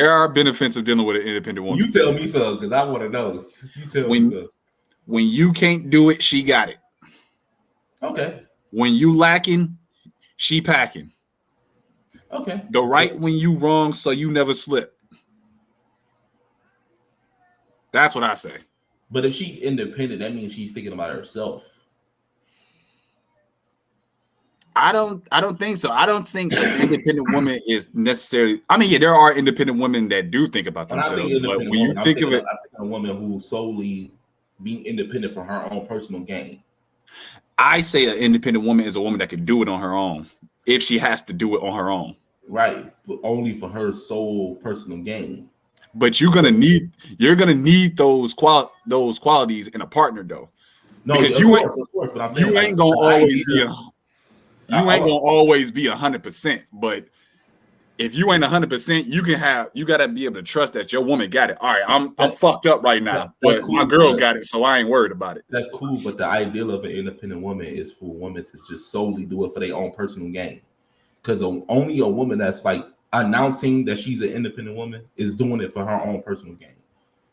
There are benefits of dealing with an independent woman. You tell me so, because I want to know. You tell me so. When you can't do it, she got it. Okay. When you lacking, she packing. Okay. The right when you wrong, so you never slip. That's what I say. But if she's independent, that means she's thinking about herself. I don't think so. I don't think an independent woman is necessarily. I mean, yeah, there are independent women that do think about themselves. But when you think of it, I think a woman who's solely being independent for her own personal gain. I say an independent woman is a woman that can do it on her own if she has to do it on her own. Right, but only for her sole personal gain. But you're gonna need those qualities in a partner though. No, because of course, but I'm saying you ain't gonna always be. You ain't gonna always be 100%, but if you ain't 100%, you gotta be able to trust that your woman got it. All right, I'm fucked up right now, but cool, my girl got it, so I ain't worried about it. That's cool, but the ideal of an independent woman is for a woman to just solely do it for their own personal gain. Because only a woman that's like announcing that she's an independent woman is doing it for her own personal gain.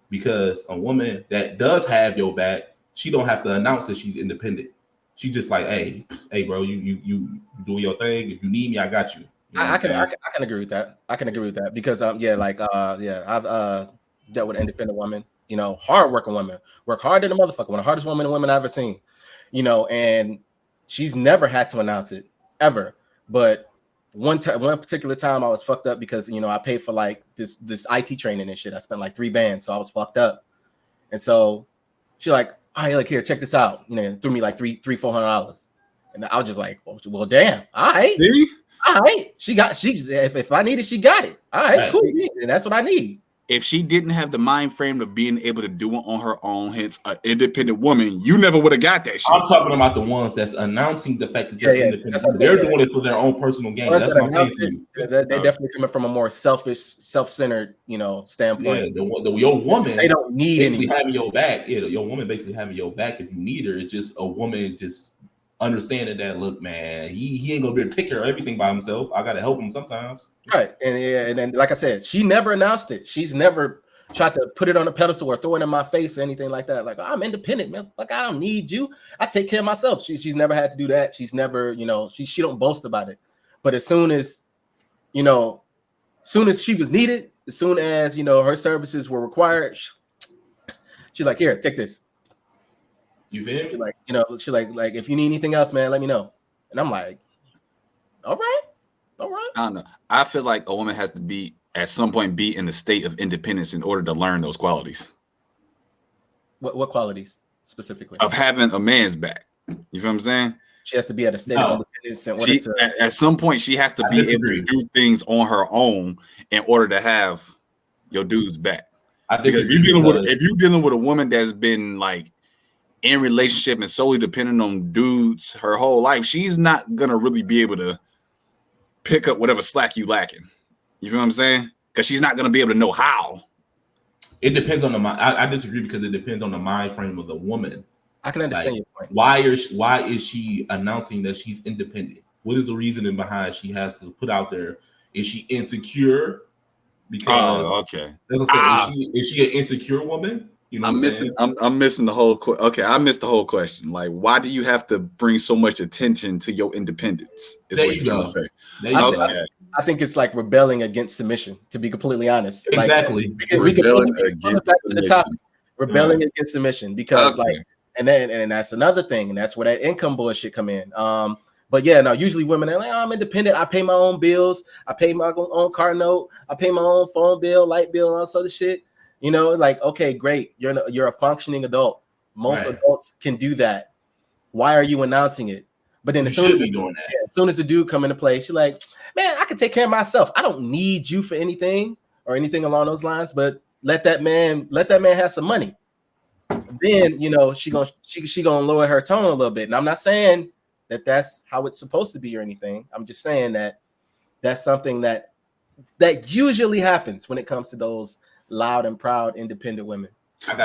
Because a woman that does have your back, she don't have to announce that she's independent. She just like, hey, bro, you do your thing. If you need me, I got you. I can agree with that. I can agree with that because I've dealt with an independent woman, hardworking woman, work hard than a motherfucker, one of the hardest women I've ever seen, and she's never had to announce it ever. But one particular time I was fucked up because I paid for like this IT training and shit. I spent like 3 bands, so I was fucked up, and so she like, all right, like here, check this out. Threw me like $300-$400, and I was just like, well, damn, all right. See? All right, if I need it, she got it. All right, cool, and that's what I need. If she didn't have the mind frame of being able to do it on her own, hence an independent woman, you never would have got that shit. I'm talking about the ones that's announcing the fact that they're independent. They're doing it for their own personal gain. That's what I'm saying to you. They're definitely coming from a more selfish, self-centered, standpoint. Yeah, your woman, they don't need basically having your back. Yeah, your woman basically having your back if you need her. It's just a woman just understanding that, look, man, he ain't gonna be able to take care of everything by himself. I gotta help him sometimes. Right. And then like I said, she never announced it. She's never tried to put it on a pedestal or throw it in my face or anything like that. Like, I'm independent, man. Like, I don't need you. I take care of myself. She's never had to do that. She's never, she don't boast about it. But as soon as she was needed, as soon as her services were required, she's like, here, take this. You feel me? Like, she's like if you need anything else, man, let me know. And I'm like, all right. I don't know. I feel like a woman has to be at some point be in the state of independence in order to learn those qualities. What qualities specifically? Of having a man's back. You feel what I'm saying? She has to be at a state of independence. At some point, she has to be able to do things on her own in order to have your dude's back. Because if you're dealing with a woman that's been like in relationship and solely dependent on dudes her whole life, she's not gonna really be able to pick up whatever slack you lacking. You feel what I'm saying? Because she's not gonna be able to know how. It depends on the mind. I disagree because it depends on the mind frame of the woman. I can understand your point. Why is she announcing that she's independent? What is the reasoning behind she has to put out there? Is she insecure? Because okay. That's what I'm saying. Is she an insecure woman? I'm missing the whole. Okay, I missed the whole question. Like, why do you have to bring so much attention to your independence? Is what you're trying to say. I think it's like rebelling against submission. To be completely honest, exactly. Rebelling against submission, because and that's another thing, and that's where that income bullshit come in. But yeah, no, usually women are like, I'm independent. I pay my own bills. I pay my own car note. I pay my own phone bill, light bill, and all this other shit. Like, okay, great. You're a functioning adult. Most adults can do that. Why are you announcing it? But then as soon as the dude come into play, she's like, man, I can take care of myself. I don't need you for anything or anything along those lines. But let that man have some money. Then she gonna lower her tone a little bit. And I'm not saying that that's how it's supposed to be or anything. I'm just saying that that's something that usually happens when it comes to those loud and proud independent women.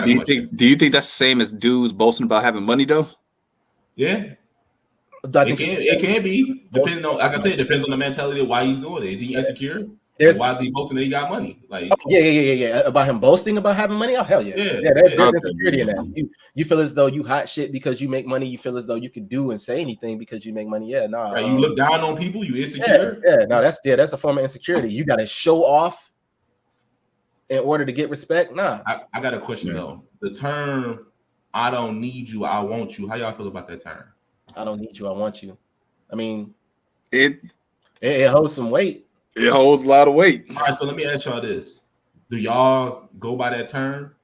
Do you think that's the same as dudes boasting about having money though? Yeah, it can be. Depending on, like I said, it depends on the mentality of why he's doing it. Is he insecure? Why is he boasting that he got money? Like, yeah. About him boasting about having money? Oh, hell yeah. There's insecurity in that. You feel as though you hot shit because you make money. You feel as though you can do and say anything because you make money. Yeah, no. Right, you look down on people. You insecure. No, that's a form of insecurity. You got to show off in order to get respect. Nah. I got a question though. The term "I don't need you, I want you." How y'all feel about that term? I don't need you, I want you. I mean, it holds some weight. It holds a lot of weight. All right, so let me ask y'all this: do y'all go by that term?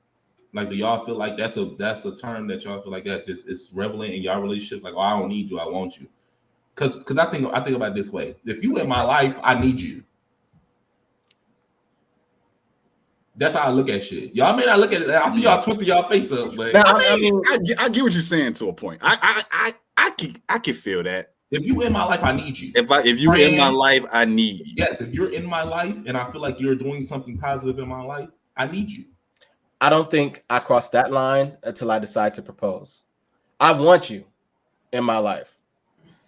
Like, do y'all feel like that's a term that y'all feel like that just is relevant in y'all relationships? Like, oh, I don't need you, I want you. Because I think about it this way: if you in my life, I need you. That's how I look at shit. Y'all may not look at it. I see y'all twisting y'all face up, but I get what you're saying to a point. I can feel that. If you in my life, I need you. If you're in my life, I need you. Yes, if you're in my life and I feel like you're doing something positive in my life, I need you. I don't think I cross that line until I decide to propose. I want you in my life.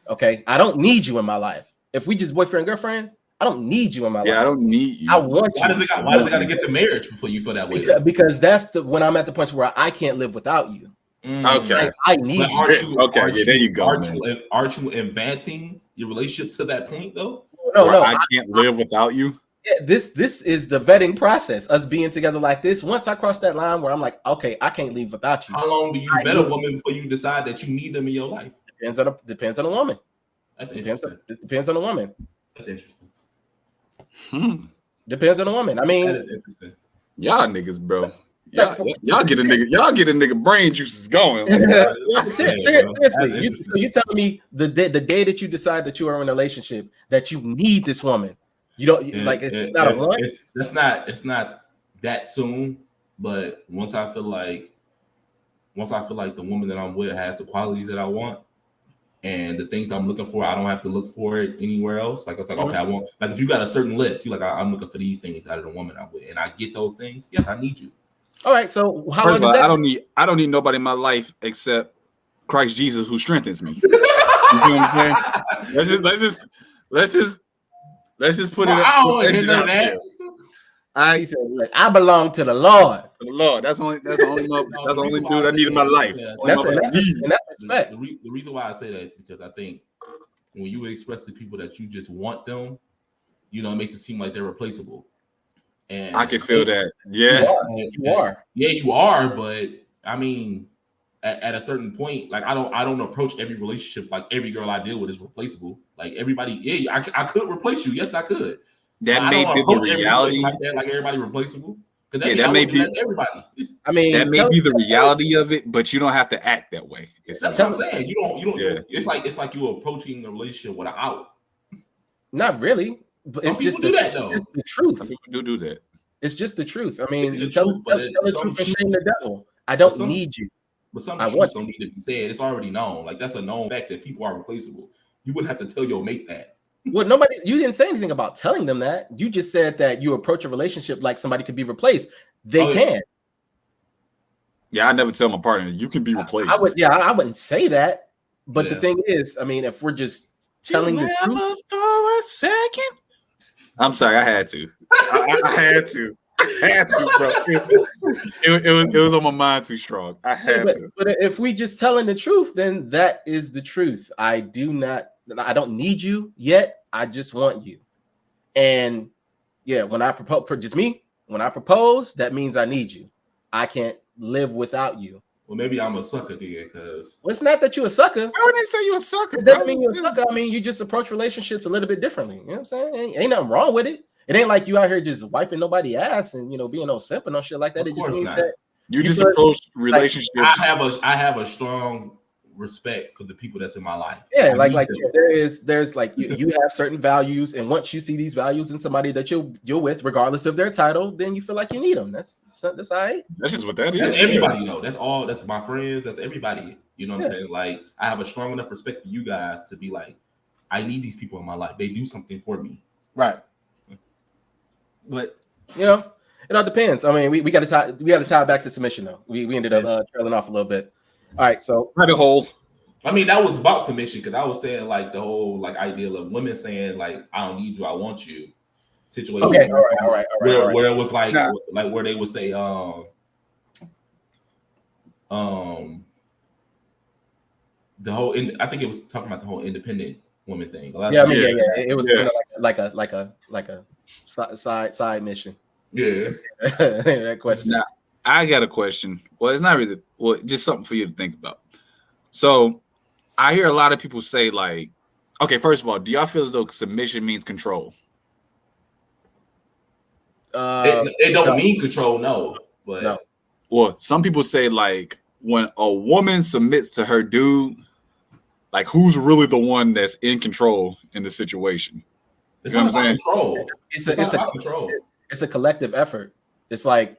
Okay, I don't need you in my life. If we just boyfriend and girlfriend, I don't need you in my life. Yeah, I don't need you. I want you. Why does it got to get to marriage before you feel that way? Because that's when I'm at the point where I can't live without you. Okay, I need you. There you go. Aren't you advancing your relationship to that point though? No, I can't live without you. Yeah, this is the vetting process. Us being together like this. Once I cross that line where I'm like, okay, I can't leave without you. How long do you vet a woman before you decide that you need them in your life? Depends on the woman. That's interesting. It depends on the woman. That's interesting. Depends on the woman. I mean, that is interesting. Y'all niggas, bro. Y'all get a nigga brain juices going. Seriously, so you telling me the day that you decide that you are in a relationship that you need this woman, you don't it's not a want. It's not that soon, but once I feel like the woman that I'm with has the qualities that I want and the things I'm looking for, I don't have to look for it anywhere else. Like, okay, I want, like, if you got a certain list, you like, I'm looking for these things out of the woman I'm with, and I get those things. Yes, I need you. All right, so how long does that? I don't need nobody in my life except Christ Jesus, who strengthens me. You see what I'm saying? Let's just put it out there. He said, "Look, I belong to the Lord." To the Lord. That's the only dude I need in my life. That's respect. The reason why I say that is because I think when you express to people that you just want them, it makes it seem like they're replaceable. And I can feel that. Yeah, you are. Yeah, you are. But I mean, at a certain point, like I don't approach every relationship like every girl I deal with is replaceable. Like everybody, yeah, I could replace you. Yes, I could. That may be the reality. Like everybody replaceable. That may be everybody. I mean, that may be the reality of it, but you don't have to act that way. That's what I'm saying. You don't. Yeah. It's like you approaching a relationship with an out. Not really. But it's just do that though. It's the truth. Some people do that. It's just the truth. I mean, tell the truth and shame the devil. I don't need you. But some truths don't need to be said. It's already known. Like that's a known fact that people are replaceable. You wouldn't have to tell your mate that. Well, you didn't say anything about telling them that. You just said that you approach a relationship like somebody could be replaced. They can. Yeah, I never tell my partner you can be replaced. I wouldn't say that. But the thing is, I mean, if we're just telling the truth for a second. I'm sorry, I had to. I had to. Bro. It was on my mind too strong. I had to. But if we just telling the truth, then that is the truth. I don't need you yet. I just want you. And yeah, when I propose, that means I need you. I can't live without you. Well, maybe I'm a sucker then, because it's not that you're a sucker. I wouldn't say you're a sucker. It doesn't mean you're a sucker. I mean, you just approach relationships a little bit differently. You know what I'm saying? Ain't nothing wrong with it. It ain't like you out here just wiping nobody's ass and being no simp and no shit like that. It just means that you just approach relationships. I have a strong respect for the people that's in my life. Yeah, there's like you have certain values, and once you see these values in somebody that you're with, regardless of their title, then you feel like you need them. That's all right. That's just what that is. That's everybody though. That's all. That's my friends. That's everybody. You know what I'm saying? Like I have a strong enough respect for you guys to be like, I need these people in my life. They do something for me. Right. But it all depends. I mean, we got to tie back to submission though. We ended up trailing off a little bit. All right, so rabbit hole. I mean, that was about submission because I was saying like the whole like idea of women saying like I don't need you, I want you. situation. Okay, all right. Where it was like where they would say the whole. I think it was talking about the whole independent woman thing. Yeah, I mean, it was you know, like a side mission. Yeah. That question. Now, I got a question. Well, it's not really just something for you to think about. So I hear a lot of people say, like, okay, first of all, do y'all feel as though submission means control? It don't mean control, no. But no. Well, some people say, like, when a woman submits to her dude, like, who's really the one that's in control in the situation? It's not about control. It's control. It's a collective effort. It's like,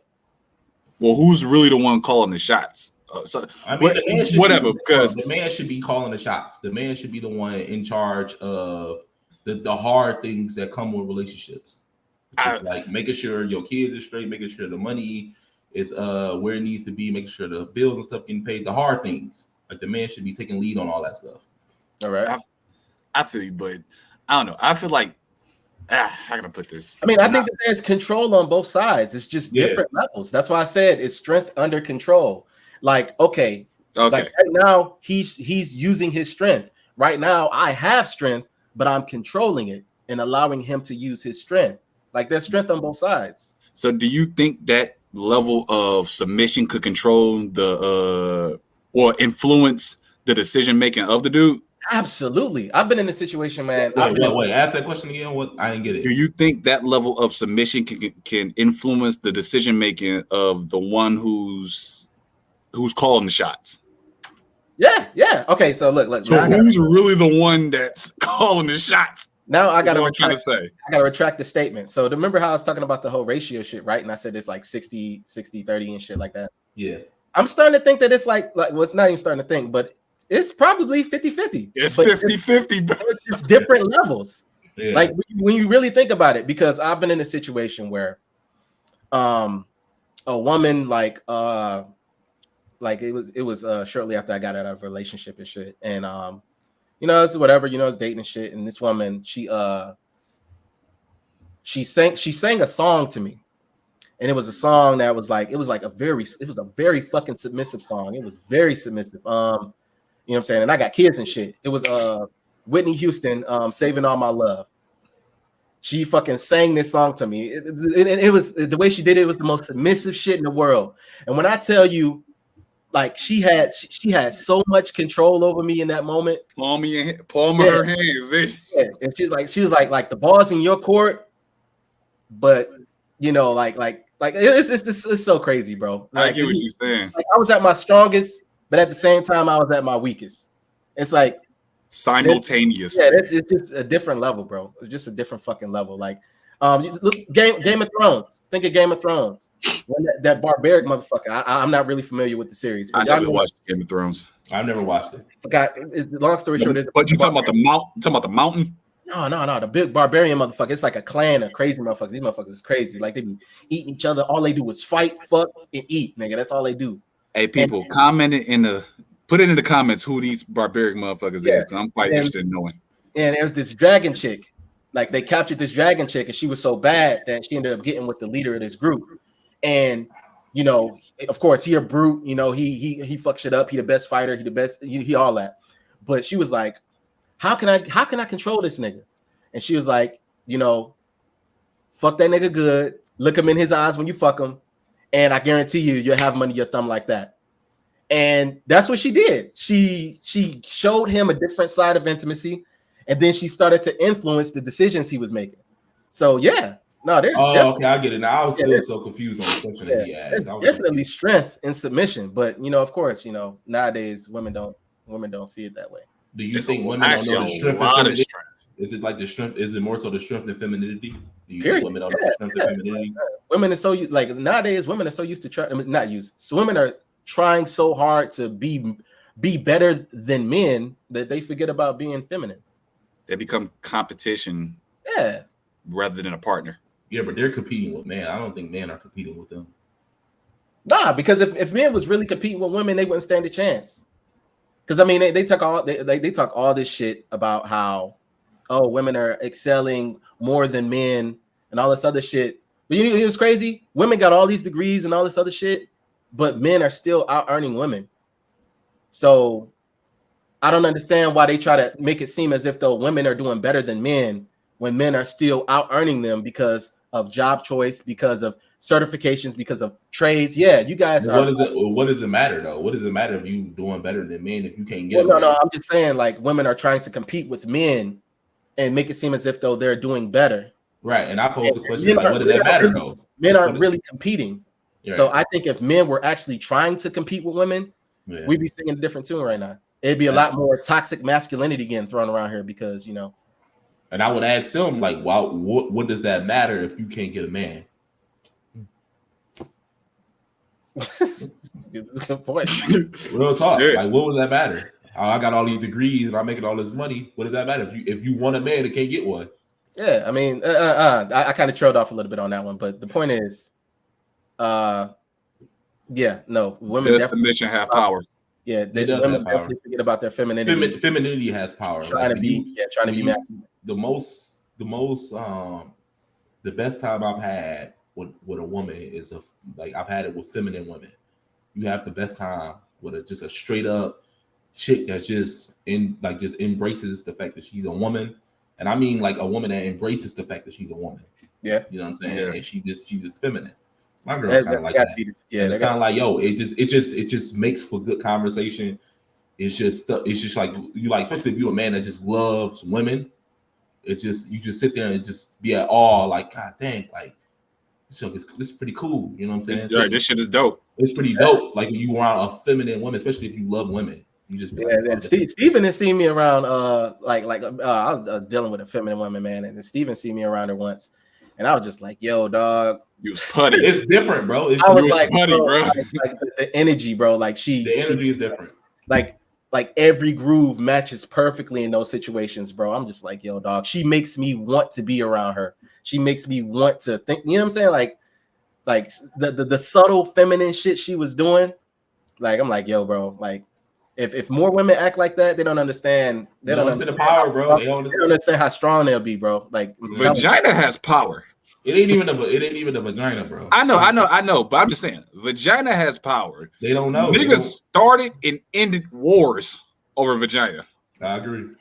well, who's really the one calling the shots? So I mean, whatever, because the man should be calling the shots. The man should be the one in charge of the hard things that come with relationships. Like making sure your kids are straight, making sure the money is where it needs to be, making sure the bills and stuff getting paid. The hard things, like the man should be taking lead on all that stuff. All right, I feel you, but I don't know. I feel like how can I put this? I mean, I think that there's control on both sides. It's just different levels. That's why I said it's strength under control. Like, okay. Like right now he's using his strength. Right now I have strength, but I'm controlling it and allowing him to use his strength. Like there's strength on both sides. So do you think that level of submission could control the or influence the decision making of the dude? Absolutely. I've been in a situation, man. Wait. Ask that question again. What? I didn't get it. Do you think that level of submission can influence the decision making of the one who's calling the shots? Yeah. Okay, so look. So who's really the one that's calling the shots? Now I gotta retract the statement. So remember how I was talking about the whole ratio shit, right? And I said it's like 60, 30 and shit like that. Yeah. I'm starting to think that it's like well, it's not even starting to think, but it's probably 50-50. It's 50-50, bro. It's different levels. Yeah. Like when you really think about it, because I've been in a situation where a woman like it was shortly after I got out of a relationship and shit. And you know, it's whatever, you know, it's dating and shit. And this woman, she sang a song to me. And it was a song that was like, it was a very fucking submissive song. It was very submissive. You know what I'm saying? And I got kids and shit. It was Whitney Houston, Saving All My Love. She fucking sang this song to me. It was the way she did it was the most submissive shit in the world. And when I tell you, like she had so much control over me in that moment. Palm of her hands. Yeah. And she was like the ball's in your court, but you know, like it's so crazy, bro. Like, I get what you're saying. Like I was at my strongest, but at the same time, I was at my weakest. It's like simultaneous. It's just a different level, bro. It's just a different fucking level. Like, look, Game of Thrones. Think of Game of Thrones. When that barbaric motherfucker. I'm not really familiar with the series. I never watched Game of Thrones. I've never watched it. Forgot. Long story short, but you talking about the mount? Talking about the mountain? No. The big barbarian motherfucker. It's like a clan of crazy motherfuckers. These motherfuckers is crazy. Like they be eating each other. All they do is fight, fuck, and eat, nigga. That's all they do. Hey, people, put it in the comments who these barbaric motherfuckers is. I'm quite interested in knowing. And there's this dragon chick. Like they captured this dragon chick, and she was so bad that she ended up getting with the leader of this group. And you know, of course, he a brute. You know, he fucks shit up. He the best fighter. He the best. He all that. But she was like, how can I control this nigga? And she was like, you know, fuck that nigga good. Look him in his eyes when you fuck him, and I guarantee you'll have him under your thumb like that. And that's what she did. She showed him a different side of intimacy, and then she started to influence the decisions he was making. So yeah, no, there's okay, I get it now. I was still so confused on the question that he asked. Definitely strength in submission, but you know, of course, you know, nowadays women don't see it that way. Do you think women don't know the strength of femininity? Is it like the strength? Is it more so the strength and femininity? Do you think women don't know the strength and femininity? Women are so like nowadays. Women are so used to So women are trying so hard to be better than men that they forget about being feminine. They become competition, rather than a partner. Yeah, but they're competing with men. I don't think men are competing with them. Nah, because if men was really competing with women, they wouldn't stand a chance. Because I mean, they talk all this shit about how women are excelling more than men and all this other shit. But you know, it was crazy. Women got all these degrees and all this other shit, but men are still out earning women. So I don't understand why they try to make it seem as if though women are doing better than men when men are still out earning them because of job choice, because of certifications, because of trades. Yeah, you guys are. What does it matter though? What does it matter if you doing better than men if you can't get? Well, no. I'm just saying, like, women are trying to compete with men and make it seem as if though they're doing better. Right, and I pose the question like, what does that matter though? Men aren't really competing. Right. So I think if men were actually trying to compete with women, we'd be singing a different tune right now. It'd be a lot more toxic masculinity getting thrown around here because, you know. And I would ask them, like, wow, what does that matter if you can't get a man? That's a good point. Real talk. Like, what would that matter? I got all these degrees and I'm making all this money. What does that matter if you want a man and can't get one? Yeah, I mean, I kind of trailed off a little bit on that one, but the point is, women. Does submission have power? Yeah, they women definitely forget about their femininity. Femininity has power. Trying to be masculine. The best time I've had with a woman is I've had it with feminine women. You have the best time with just a straight up chick that's just embraces the fact that she's a woman. And I mean like a woman that embraces the fact that she's a woman. Yeah. You know what I'm saying? Yeah. And she's just feminine. My girl's kind of like that. It's kind of like, yo, it just makes for good conversation. It's just like you like, especially if you're a man that just loves women. It's just you just sit there and just be at awe, like, God dang, like this is pretty cool. You know what I'm saying? This shit is dope. It's pretty dope. Like when you around a feminine woman, especially if you love women. You just Steven has seen me around I was dealing with a feminine woman, man, and Steven seen me around her once, and I was just like, yo, dog. You was putty. It's different, bro. I was like, putty, bro. Like the energy, bro. Like the energy is different. Like every groove matches perfectly in those situations, bro. I'm just like, yo, dog. She makes me want to be around her. She makes me want to think. You know what I'm saying? Like the subtle feminine shit she was doing. Like I'm like, yo, bro. Like if more women act like that, they don't understand. They don't understand the power, bro. They don't understand how strong they'll be, bro. Like vagina has power. It ain't even a vagina, bro. I know, but I'm just saying, vagina has power. They don't know. Niggas started and ended wars over vagina. I agree.